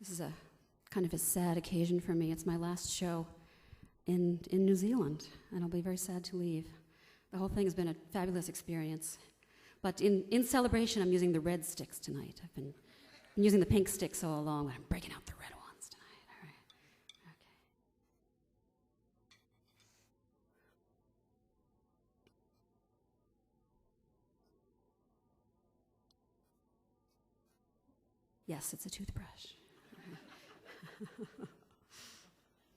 This is a kind of a sad occasion for me. It's my last show in New Zealand, and I'll be very sad to leave. The whole thing has been a fabulous experience. But in celebration, I'm using the red sticks tonight. I've been using the pink sticks all along, but I'm breaking out the red ones tonight. All right. Okay. Yes, it's a toothbrush.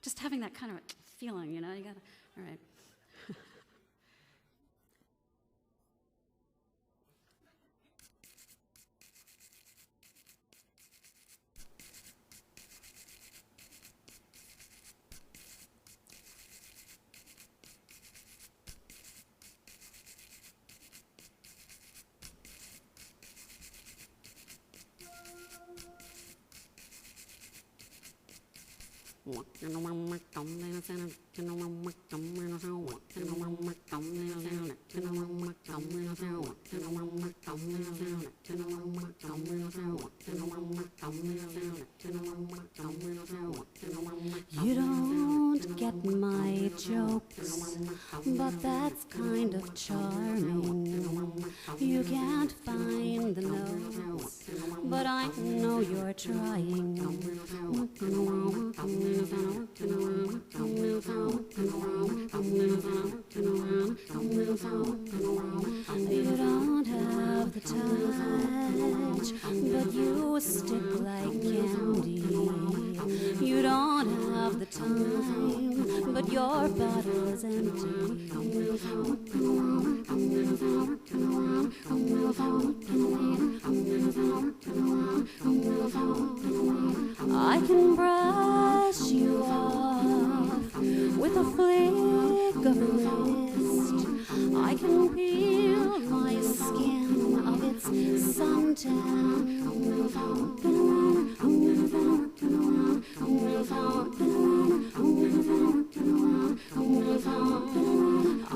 Just having that kind of feeling, you know, you gotta, all right. You don't get my jokes, but that's kind of charming. You can't find the notes, but I know you're trying. You don't have the touch, but you stick like candy. You don't have the time, but your bottle's empty. I can brush you off with a flick of a wrist. I can peel my skin of its suntan.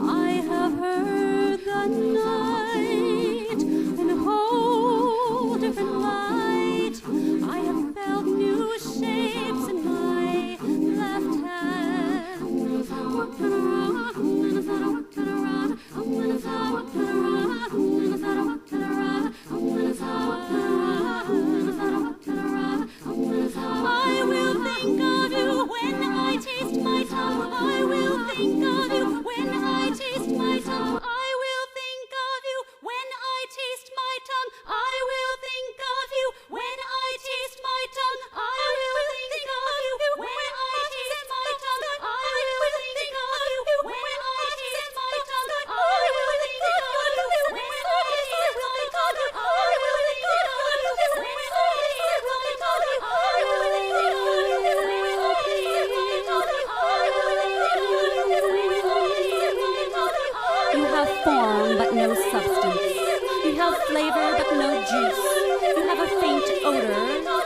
I have heard the night in a whole different light. I have felt new shapes in my left hand. I will think of you when I taste my tongue. I will think of you when I taste my tongue. I will think of you when I taste my tongue. I will think of you when I taste my tongue. I will think of you when I taste my tongue. I will think of you when I taste my tongue. I will think of you when I taste my tongue. I will think of you when I taste my tongue. I will think of you when I taste my tongue. I will think of you when I taste my tongue. You have form but no substance. You have flavor but no juice. You have a faint odor.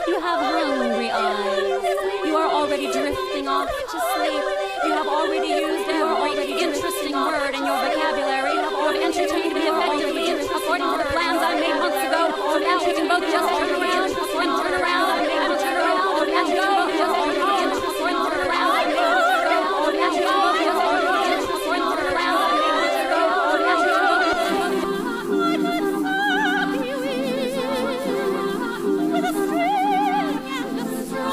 You have hungry eyes. You are already drifting off to sleep. You have already used every interesting word in your vocabulary. You have entertained me effectively according to the plans I made months ago. So now we can both just turn around and turn around and turn around and go. Just turn around and turn around and go. And go. Just turn around and turn around and go. With a string and a straw,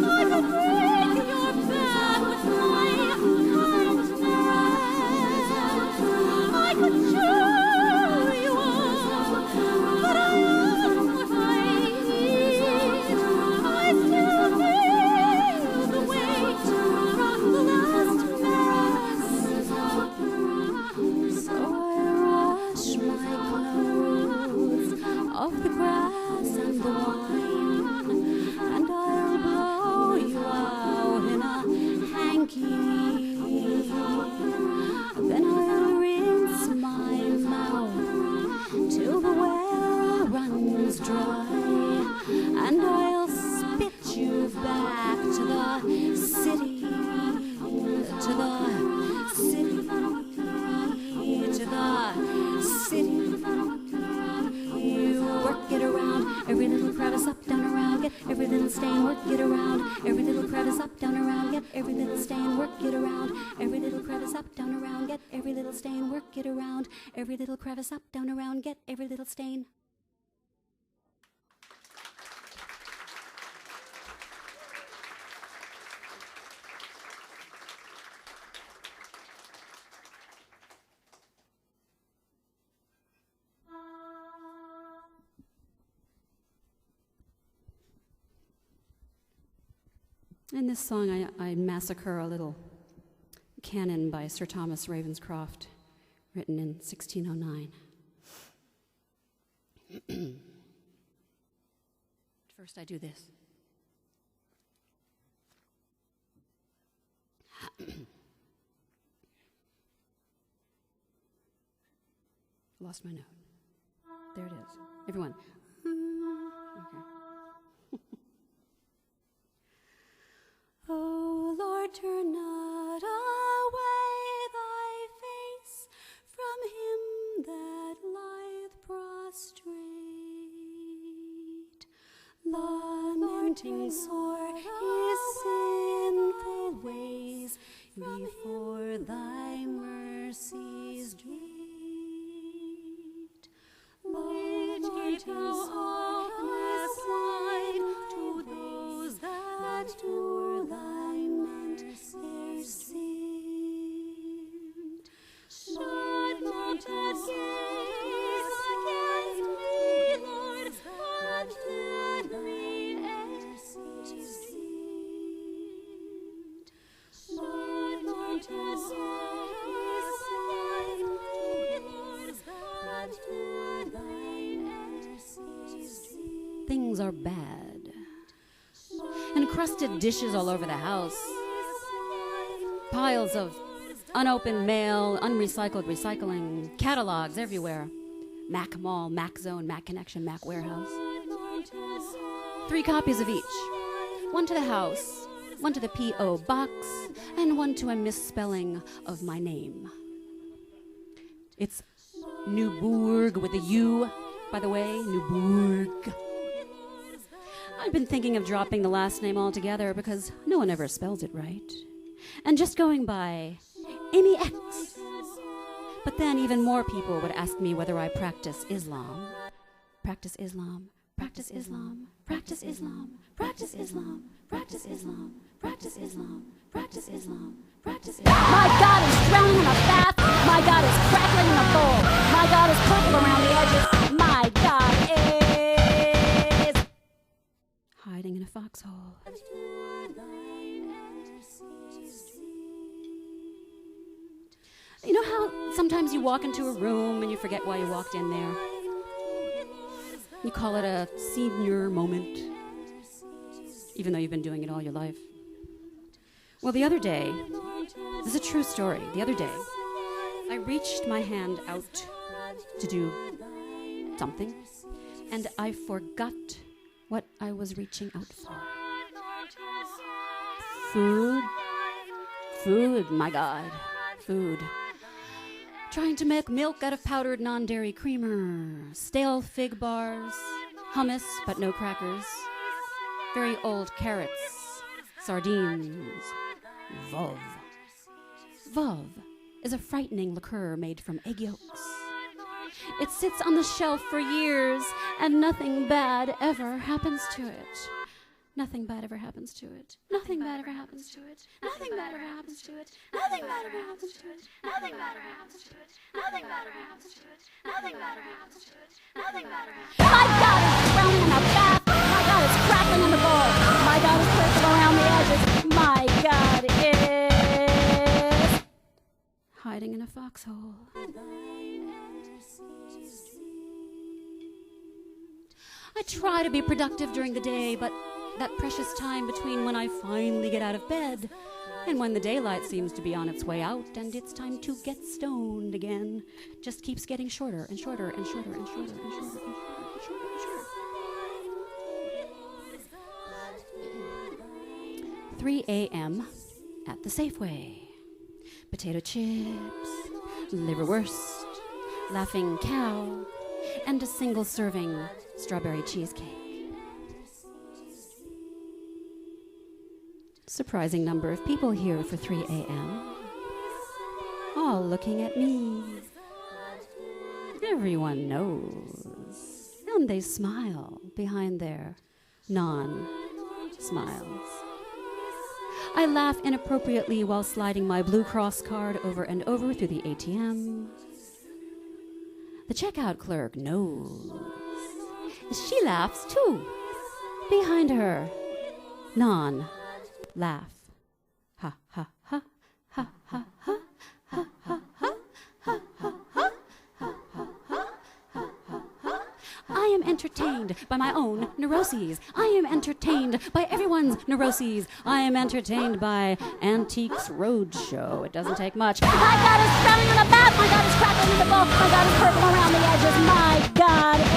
I could break your back with my kindness. I could chew you up every little stain, work it around, every little crevice up, down, around, get every little stain, work it around, every little crevice up, down, around, get every little stain, work it around, every little crevice up, down, around, get every little stain. In this song, I massacre a little canon by Sir Thomas Ravenscroft, written in 1609. First, I do this. Lost my note. There it is. Everyone. Okay. O Lord, turn not away thy face from him that lieth prostrate, lamenting sore his sinful ways before thy mercy's gate. Lord, thou openest wide to those that do thy mercy seemed. Shut not that gaze against me, Lord, but let me exceed. Shut not that gaze against me, Lord, but let thy mercy seed. Things are bad. Encrusted dishes all over the house. Piles of unopened mail, unrecycled recycling, catalogs everywhere. Mac Mall, Mac Zone, Mac Connection, Mac Warehouse. 3 copies of each. One to the house, one to the P.O. box, and one to a misspelling of my name. It's Neuburg with a U, by the way, Neuburg. I've been thinking of dropping the last name altogether because no one ever spells it right. And just going by Amy X. But then even more people would ask me whether I practice Islam. Practice Islam, practice Islam, practice Islam, practice Islam, practice Islam, practice Islam, practice Islam, practice Islam. My God is drowning in a bath. My God is crackling in a bowl. My God is purple around the edges. My God is hiding in a foxhole. You know how sometimes you walk into a room and you forget why you walked in there? You call it a senior moment, even though you've been doing it all your life. Well, the other day, this is a true story. The other day, I reached my hand out to do something, and I forgot what I was reaching out for. Food, my God, food. Trying to make milk out of powdered non-dairy creamer, stale fig bars, hummus but no crackers, very old carrots, sardines, Vov. Vov is a frightening liqueur made from egg yolks. It sits on the shelf for years, and nothing bad ever happens to it. Nothing bad ever happens to it. Nothing bad ever happens to it. Nothing bad ever happens to it. Nothing bad ever happens to it. Nothing bad ever happens to it. Nothing bad ever happens to it. Nothing bad ever happens to it. Nothing bad ever happens to it. My God is drowning in a bath. My God is crackling in the bowl. My God is purple around the edges. My God is hiding in a foxhole. I try to be productive during the day, but that precious time between when I finally get out of bed and when the daylight seems to be on its way out and it's time to get stoned again just keeps getting shorter and shorter and shorter and shorter and shorter and shorter and shorter and shorter. 3 a.m. at the Safeway. Potato chips, liverwurst, laughing cow, and a single serving strawberry cheesecake. Surprising number of people here for 3 a.m. All looking at me. Everyone knows. And they smile behind their non-smiles. I laugh inappropriately while sliding my Blue Cross card over and over through the ATM. The checkout clerk knows. She laughs too. Behind her, non-laugh. Ha ha ha ha ha ha ha ha ha ha ha ha ha ha. I am entertained by my own neuroses. I am entertained by everyone's neuroses. I am entertained by Antiques Roadshow. It doesn't take much. My God is sprouting on the back. My God is crackling in the bulk. My God is purple around the edges. My God is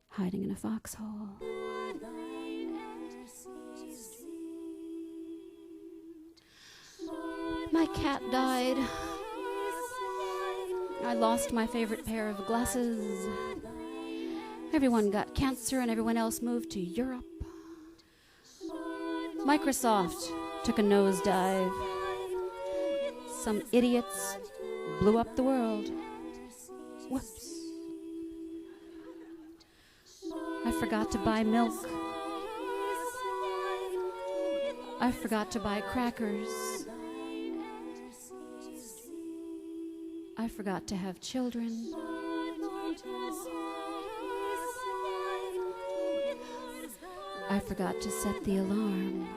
hiding in a foxhole. My cat died. I lost my favorite pair of glasses. Everyone got cancer and everyone else moved to Europe. Microsoft took a nosedive. Some idiots blew up the world. Whoops. I forgot to buy milk. I forgot to buy crackers. I forgot to have children. I forgot to set the alarm.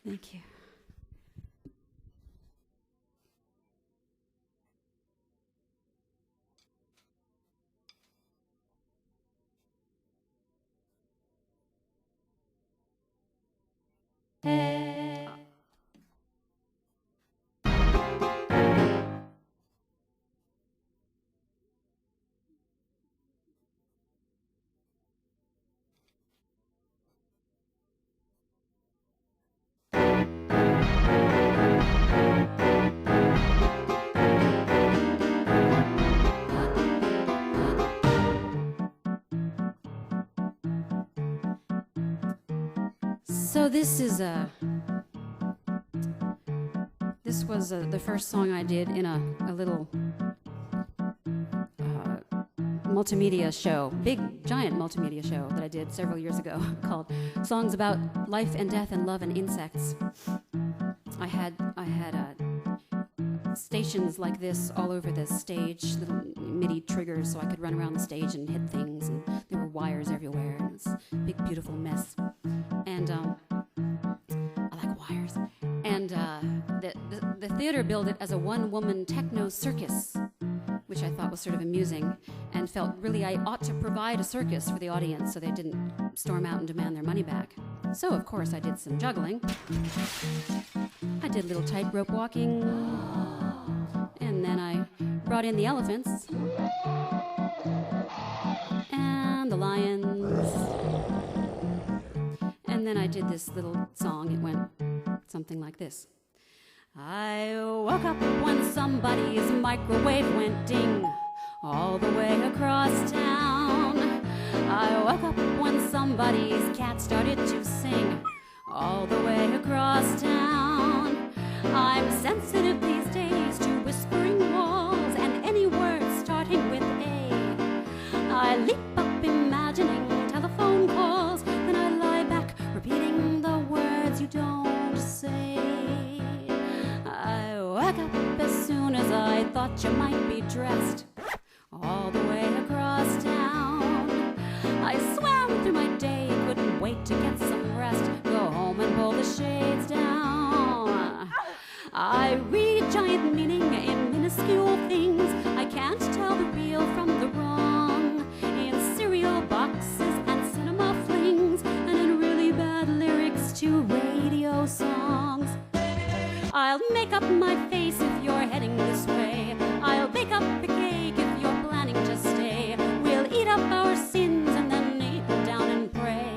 Thank you. So this was the first song I did in a little multimedia show, big giant multimedia show that I did several years ago called Songs About Life and Death and Love and Insects. I had stations like this all over the stage, little MIDI triggers so I could run around the stage and hit things, and there were wires everywhere, and it was a big beautiful mess. And I like wires. And the theater billed it as a one-woman techno circus, which I thought was sort of amusing, and felt really I ought to provide a circus for the audience so they didn't storm out and demand their money back. So, of course, I did some juggling. I did a little tightrope walking, and then I brought in the elephants and the lions, and then I did this little song. It went something like this. I woke up when somebody's microwave went ding all the way across town. I woke up when somebody's cat started to sing all the way across town. I'm sensitive these days to whispering walls and any words starting with A. I leap up imagining telephone calls, then I lie back repeating the words you don't say. I wake up as soon as I I thought you might be dressed all the way across town. I swam through my day, couldn't wait to get some rest, go home and pull the shades down. I read giant meaning in minuscule things. I can't tell the real from the wrong in cereal boxes and cinema flings, and in really bad lyrics to radio songs. I'll make up my face if you're heading this way. I'll bake up the cake if you're planning to stay. We'll eat up our sins and then kneel down and pray.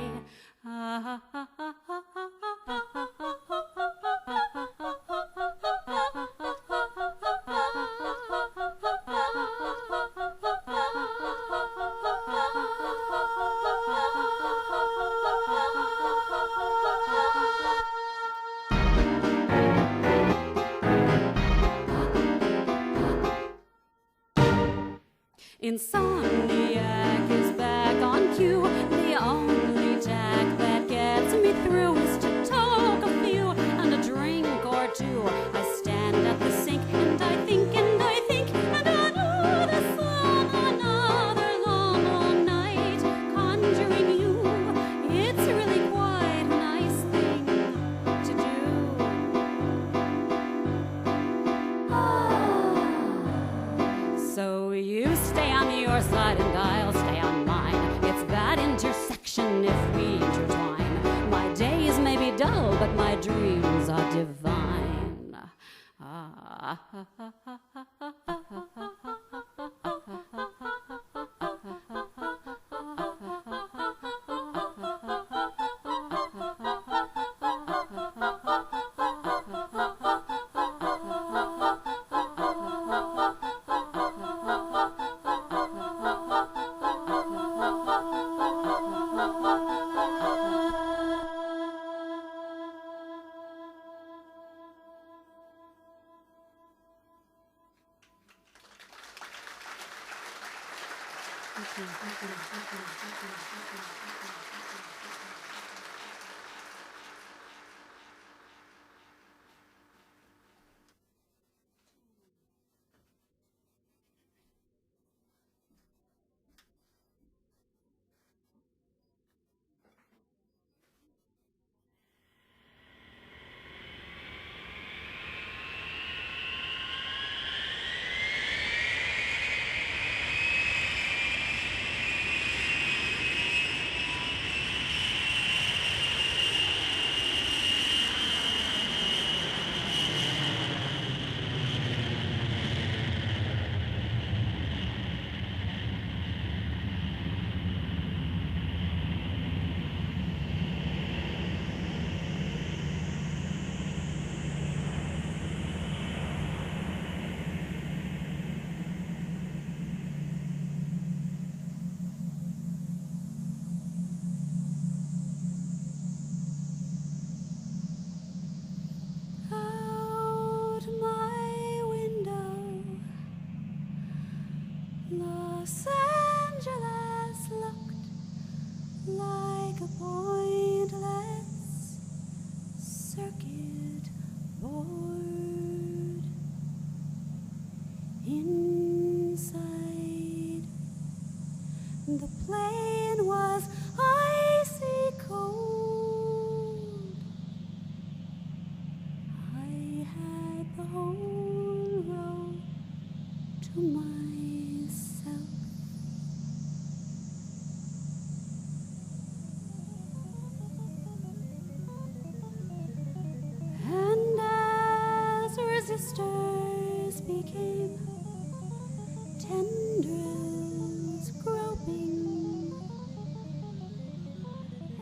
Insomniac is back on cue. The only tack that gets me through is to talk a few and a drink or two. I stand at the sink and I think and I think, and I know this song another long, long night, conjuring you. It's really quite a nice thing to do. So you stay on your side and I'll stay on mine. It's that intersection if we intertwine. My days may be dull, but my dreams are divine. Los Angeles looked like a pointless circuit board. Inside, the plane was icy cold. I had the whole row to myself. And as resistors became tendrils groping,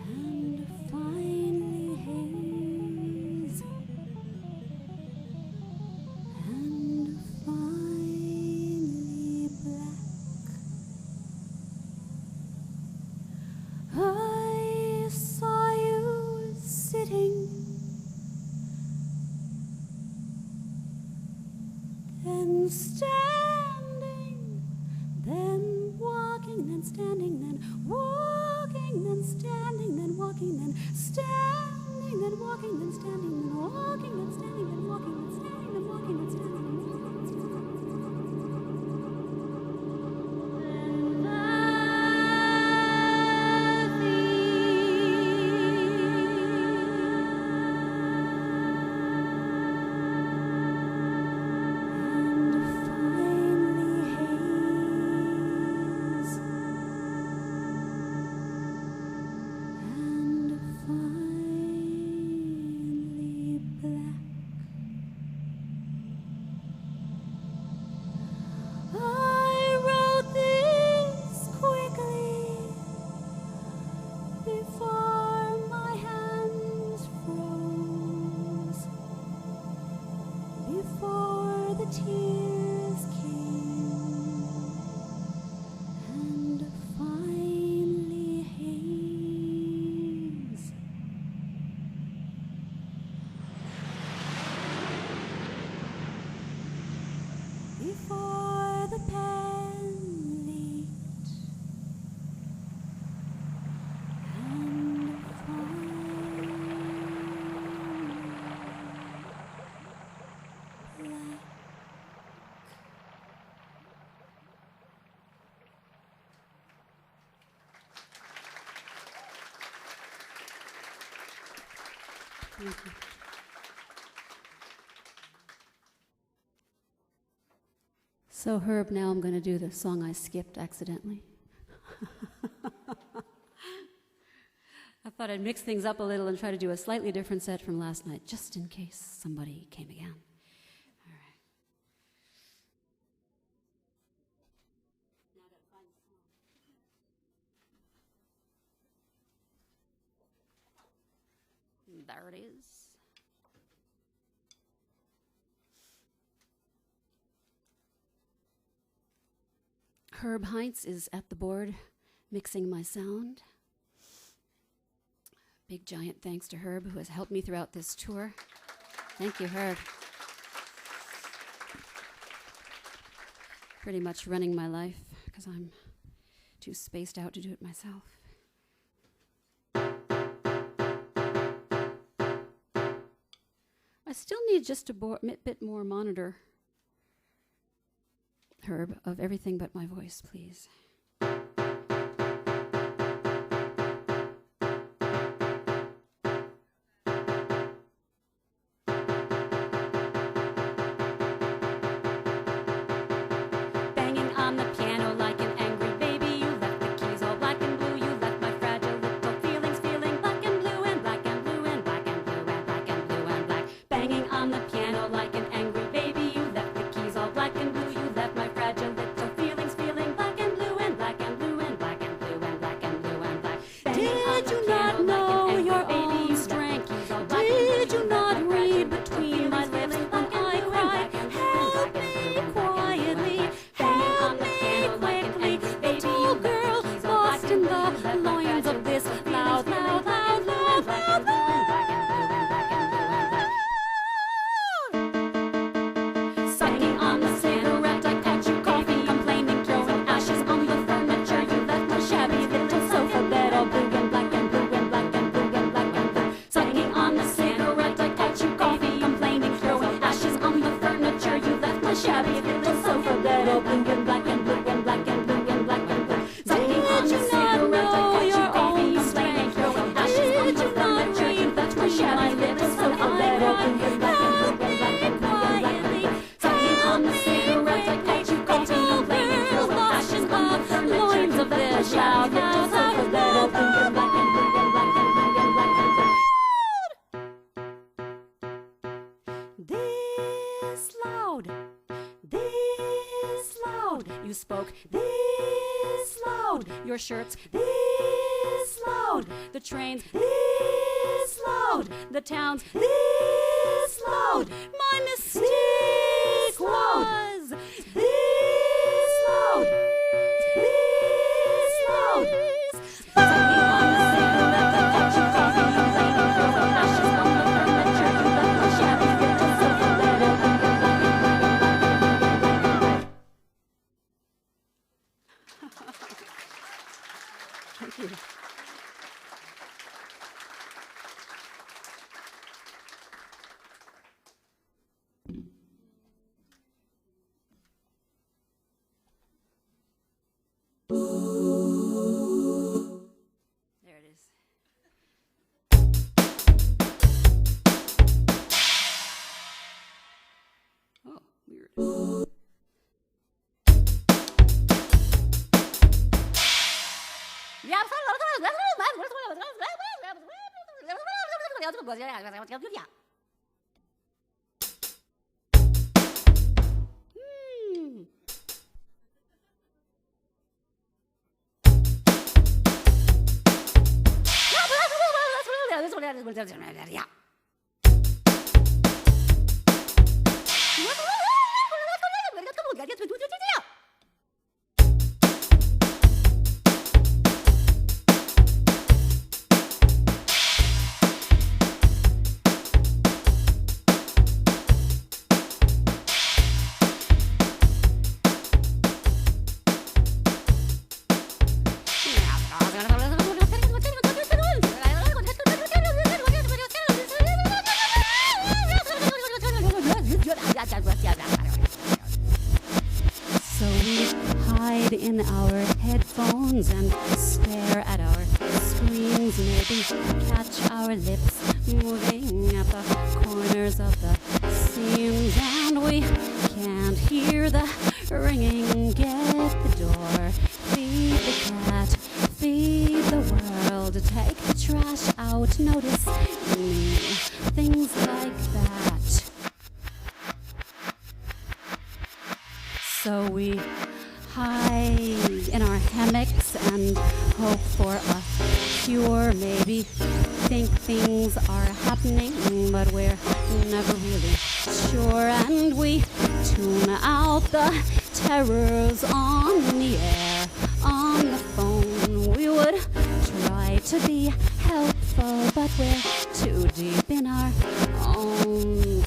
and finally haze, and finally black, I saw you sitting, then standing, then walking, then standing, then walking, then standing, then walking, then standing, then walking, then standing, then walking, then standing, then walking, then standing, then walking, then standing, then walking, then standing. before the pen leaked and finally black. Thank you. So Herb, now I'm going to do the song I skipped accidentally. I thought I'd mix things up a little and try to do a slightly different set from last night, just in case somebody came again. All right. Now I gotta find the song. There it is. Herb Heinz is at the board mixing my sound. Big giant thanks to Herb, who has helped me throughout this tour. Thank you, Herb. Pretty much running my life because I'm too spaced out to do it myself. I still need just a bit more monitor, Herb, of everything but my voice, please. Banging on the piano like an angry baby, you left the keys all black and blue, you left my fragile little feelings feeling black and blue and black and blue and black and blue and black and blue and black. Banging on the piano like an angry baby, you left the keys all black and blue, you left my fragile little feelings feeling black and blue and black and blue and black and blue and black and blue and black. Did you not know your own strength? Did you not read between my lips when I cried? Help me quietly, help me quickly. The tall girl lost in the loins of this loud, loud, loud, loud, loud, sucking on the cigarette, I catch you coffee, complaining, throwing ashes on the furniture. You left my shabby little sofa bed all blue and black and blue and black and blue and black and blue. Sucking on the cigarette, I catch you coffee, complaining, throwing ashes on the furniture. You left my shabby little sofa bed all blue and black and blue and black and blue and black and blue. Sucking on the cigarette, I catch you coffee, complaining, throwing ashes on the furniture. You left my shabby little sofa bed all blue and black and blue and black and blue and black and blue. Sucking on the cigarette, I catch you coffee, complaining, throwing ashes on the loins of this loud, loud, sofa bed all blue and black and blue and black and blue and black and blue. This loud, you spoke this loud, your shirts this loud, the trains this loud, the towns this loud, my mistake was this loud, this loud. Sucking on the cigarette, I catch you coffee, complaining, throwing ashes on the furniture. You left my shabby little sofa bed all blue and black and blue and black and blue and black and blue. Thank you. There it is. Oh, weird. on our headphones and stare at our screens, maybe catch our lips moving at the corners of the seams, and we can't hear the ringing. Get the door, feed the cat, feed the world, take the trash out, notice me, things like that. So we hide in our hammocks and hope for a cure, maybe think things are happening, but we're never really sure, and we tune out the terrors on the air, on the phone. We would try to be helpful, but we're too deep in our own.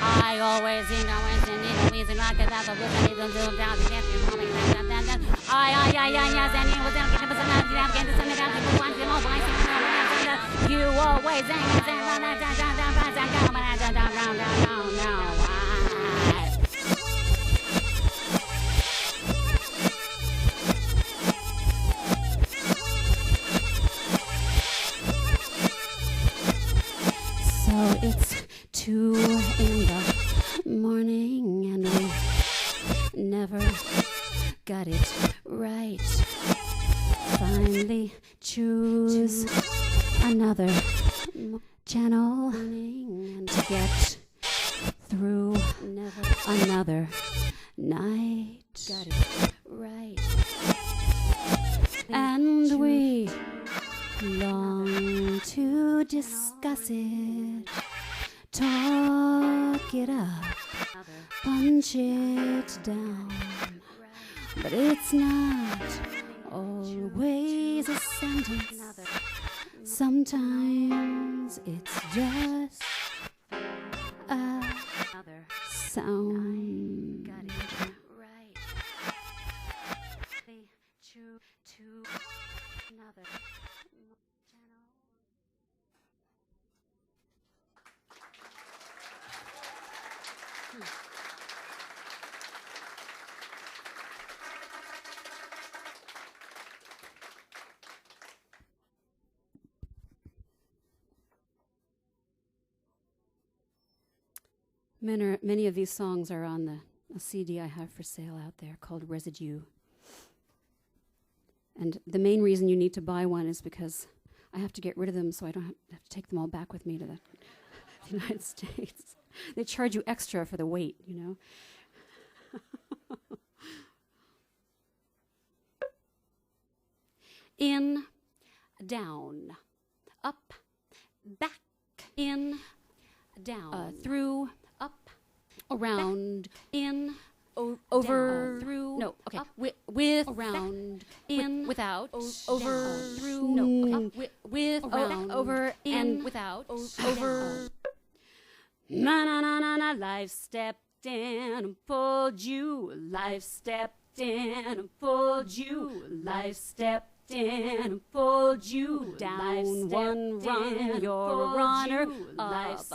I always think I went to need a reason like that. I need to do down to get you coming down. You always So it's 2 in the morning and we never got it right. Finally choose another channel to get through another night. Got it right. And we long to discuss it, talk it up, punch it down, but it's not always a sentence. Sometimes it's just a sound. Got it right. To another channel. Many of these songs are on a CD I have for sale out there called Residue. And the main reason you need to buy one is because I have to get rid of them so I don't have to take them all back with me to the United States. They charge you extra for the weight, you know. In, down, up, back, in, down, through, up, around, back, in, over, down, through, no, okay, up, with, around, back, in, without, over, down, through, no, up, with, around, over, in, without, over. Na na na na na, life stepped in and pulled you. Life stepped in and pulled you. Life stepped in and pulled you down one run. You're a runner. Life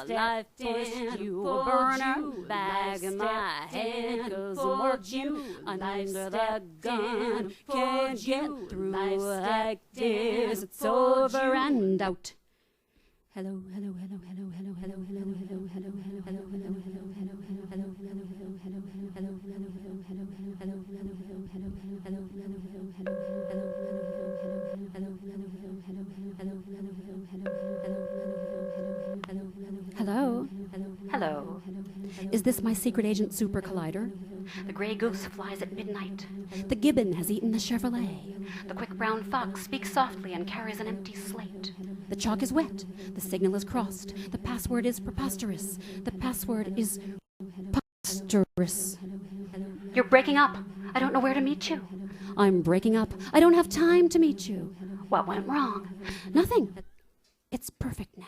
pushed you a burner. Bag in my hand, 'cause I'm working under the gun. Can't get through like this. It's over and out. Hello, hello, hello, hello, hello, hello, hello, hello, hello, hello, hello, hello, hello, hello, hello. Hello. Is this my secret agent super collider? The gray goose flies at midnight. The gibbon has eaten the Chevrolet. The quick brown fox speaks softly and carries an empty slate. The chalk is wet. The signal is crossed. The password is preposterous. The password is Preposterous. You're breaking up. I don't know where to meet you. I'm breaking up. I don't have time to meet you. What went wrong? Nothing. It's perfect now.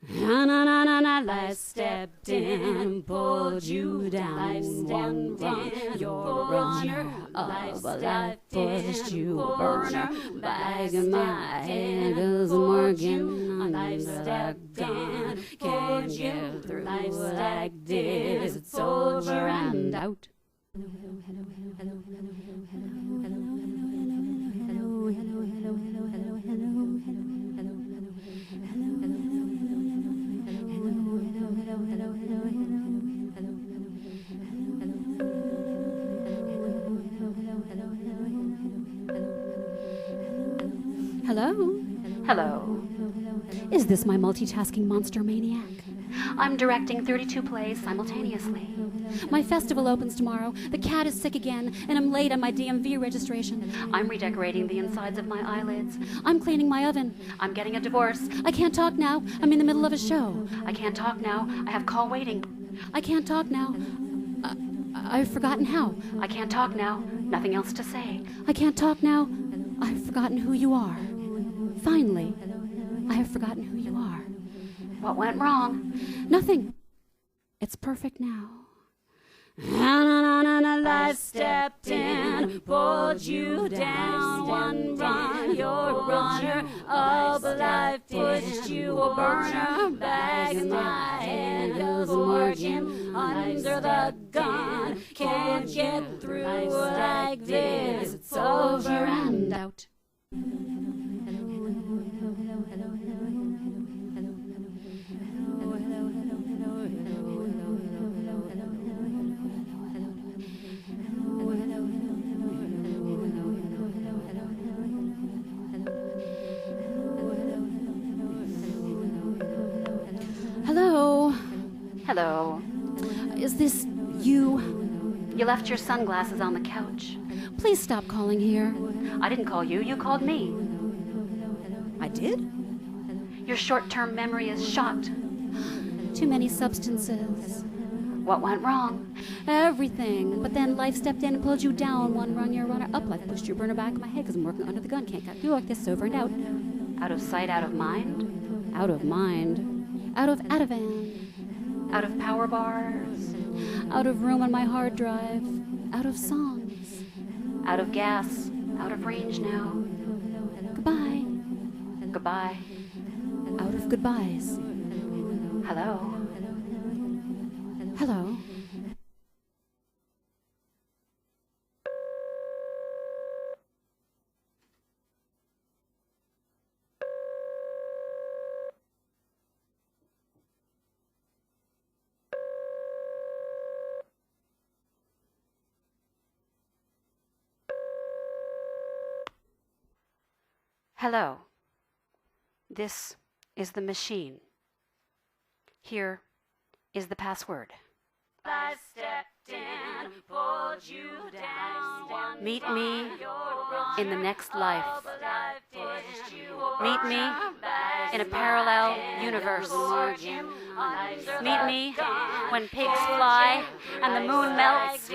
I stepped in, pulled you down, one run, your runner of a life pushed you a burner, bag in my head isn't working, I stepped in, can't get through like this, it's over and out. Hello? Hello. Is this my multitasking monster maniac? I'm directing 32 plays simultaneously. My festival opens tomorrow. The cat is sick again, and I'm late on my DMV registration. I'm redecorating the insides of my eyelids. I'm cleaning my oven. I'm getting a divorce. I can't talk now. I'm in the middle of a show. I can't talk now. I have call waiting. I can't talk now. I've forgotten how. I can't talk now. Nothing else to say. I can't talk now. I've forgotten who you are. Finally, I have forgotten who you are. What went wrong? Nothing. It's perfect now. I stepped in, pulled you down, one run, your runner of life pushed you a burner, bag in my head isn't working, under the gun, can't get through like this, it's over and out. Hello? Hello. Is this you? You left your sunglasses on the couch. Please stop calling here. I didn't call you. You called me. I did? Your short-term memory is shot. Too many substances. What went wrong? Everything. But then life stepped in and pulled you down. One run, your runner up. Life pushed your burner back in my head because I'm working under the gun. Can't cut you like this, over and out. Out of sight, out of mind? Out of mind. Out of Ativan. Out of power bars? Out of room on my hard drive. Out of songs. Out of gas? Out of range now? Goodbye. Goodbye. Out of goodbyes. Hello. Hello. Hello. This is the machine. Here is the password. I stepped in, pulled you down. Meet me in the next life. Meet me in a parallel universe. Meet me when pigs fly and the moon melts.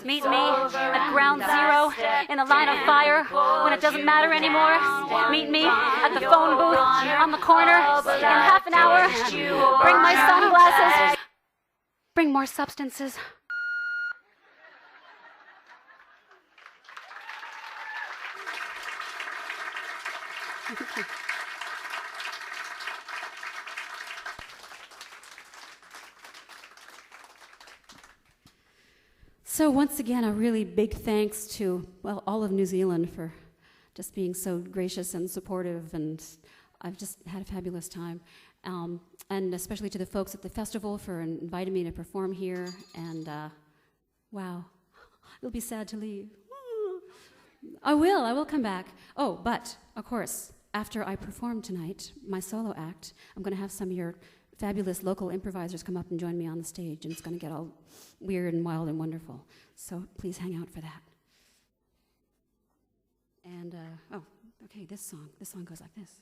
Meet me at ground zero in the line of fire when it doesn't matter anymore. Meet me at the phone booth on the corner in half an hour. Bring my sunglasses. Bring more substances. So once again, a really big thanks to, well, all of New Zealand for just being so gracious and supportive, and I've just had a fabulous time. And especially to the folks at the festival for inviting me to perform here, and wow, it'll be sad to leave. I will come back. Oh, but, of course, after I perform tonight, my solo act, I'm going to have some of your fabulous local improvisers come up and join me on the stage, and it's going to get all weird and wild and wonderful. So please hang out for that. And, oh, okay, this song goes like this.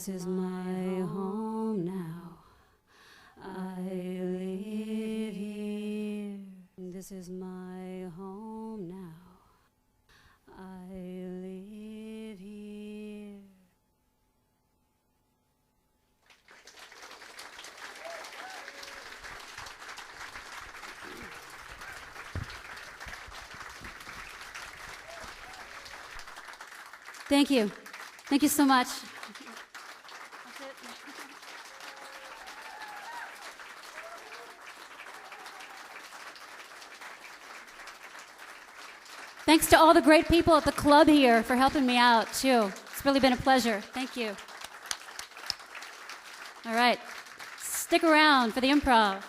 This is my home now. I live here. This is my home now. I live here. Thank you. Thank you so much. Thanks to all the great people at the club here for helping me out, too. It's really been a pleasure. Thank you. All right. Stick around for the improv.